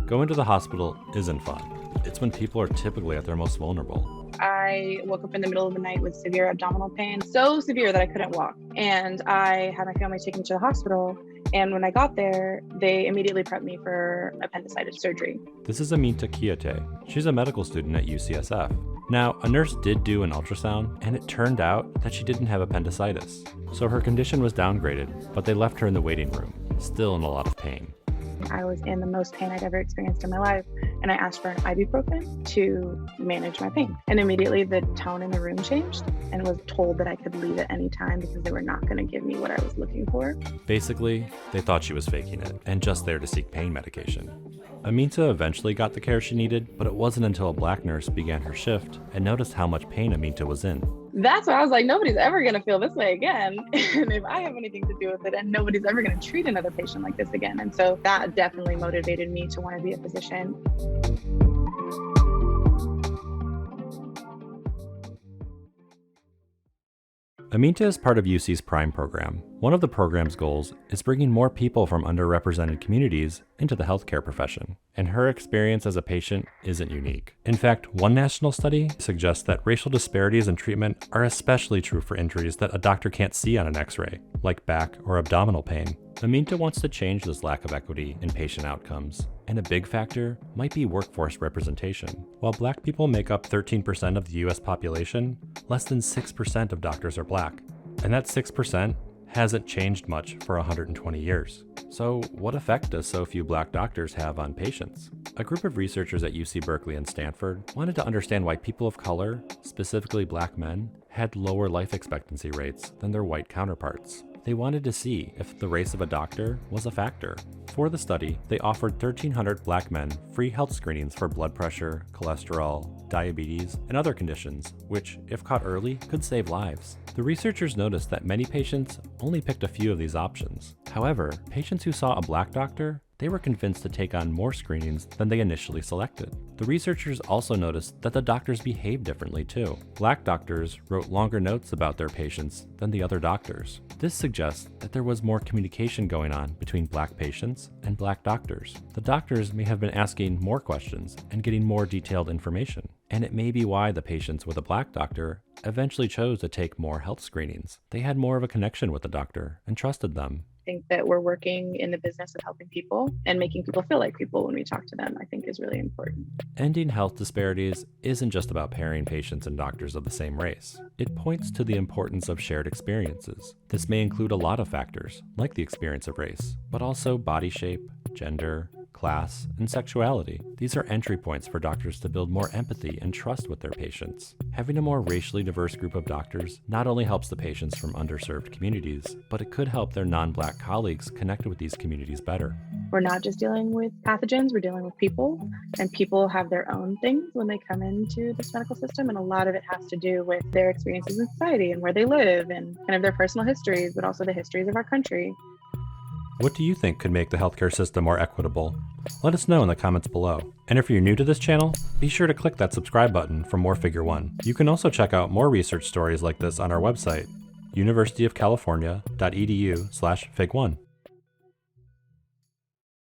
Going to the hospital isn't fun. It's when people are typically at their most vulnerable. I woke up in the middle of the night with severe abdominal pain, so severe that I couldn't walk. And I had my family take me to the hospital. And when I got there, they immediately prepped me for appendicitis surgery. This is Aminta Kiyate. She's a medical student at UCSF. Now, a nurse did do an ultrasound, and it turned out that she didn't have appendicitis. So her condition was downgraded, but they left her in the waiting room, still in a lot of pain. I was in the most pain I'd ever experienced in my life, and I asked for an ibuprofen to manage my pain. And immediately the tone in the room changed, and was told that I could leave at any time because they were not going to give me what I was looking for. Basically, they thought she was faking it and just there to seek pain medication. Aminta eventually got the care she needed, but it wasn't until a black nurse began her shift and noticed how much pain Aminta was in. That's why I was like, nobody's ever going to feel this way again. And if I have anything to do with it, and nobody's ever going to treat another patient like this again. And so that definitely motivated me to want to be a physician. Aminta is part of UC's PRIME program. One of the program's goals is bringing more people from underrepresented communities into the healthcare profession, and her experience as a patient isn't unique. In fact, one national study suggests that racial disparities in treatment are especially true for injuries that a doctor can't see on an X-ray, like back or abdominal pain. Aminta wants to change this lack of equity in patient outcomes, and a big factor might be workforce representation. While Black people make up 13% of the US population, less than 6% of doctors are Black, and that 6% hasn't changed much for 120 years. So what effect does so few Black doctors have on patients? A group of researchers at UC Berkeley and Stanford wanted to understand why people of color, specifically Black men, had lower life expectancy rates than their white counterparts. They wanted to see if the race of a doctor was a factor. For the study, they offered 1,300 Black men free health screenings for blood pressure, cholesterol, diabetes, and other conditions, which, if caught early, could save lives. The researchers noticed that many patients only picked a few of these options. However, patients who saw a Black doctor, they were convinced to take on more screenings than they initially selected. The researchers also noticed that the doctors behaved differently too. Black doctors wrote longer notes about their patients than the other doctors. This suggests that there was more communication going on between Black patients and Black doctors. The doctors may have been asking more questions and getting more detailed information. And it may be why the patients with a Black doctor eventually chose to take more health screenings. They had more of a connection with the doctor and trusted them. I think that we're working in the business of helping people and making people feel like people when we talk to them, I think is really important. Ending health disparities isn't just about pairing patients and doctors of the same race. It points to the importance of shared experiences. This may include a lot of factors, like the experience of race, but also body shape, gender, class, and sexuality. These are entry points for doctors to build more empathy and trust with their patients. Having a more racially diverse group of doctors not only helps the patients from underserved communities, but it could help their non-Black colleagues connect with these communities better. We're not just dealing with pathogens, we're dealing with people, and people have their own things when they come into this medical system, and a lot of it has to do with their experiences in society and where they live and kind of their personal histories, but also the histories of our country. What do you think could make the healthcare system more equitable? Let us know in the comments below. And if you're new to this channel, be sure to click that subscribe button for more Figure 1. You can also check out more research stories like this on our website, universityofcalifornia.edu/fig1.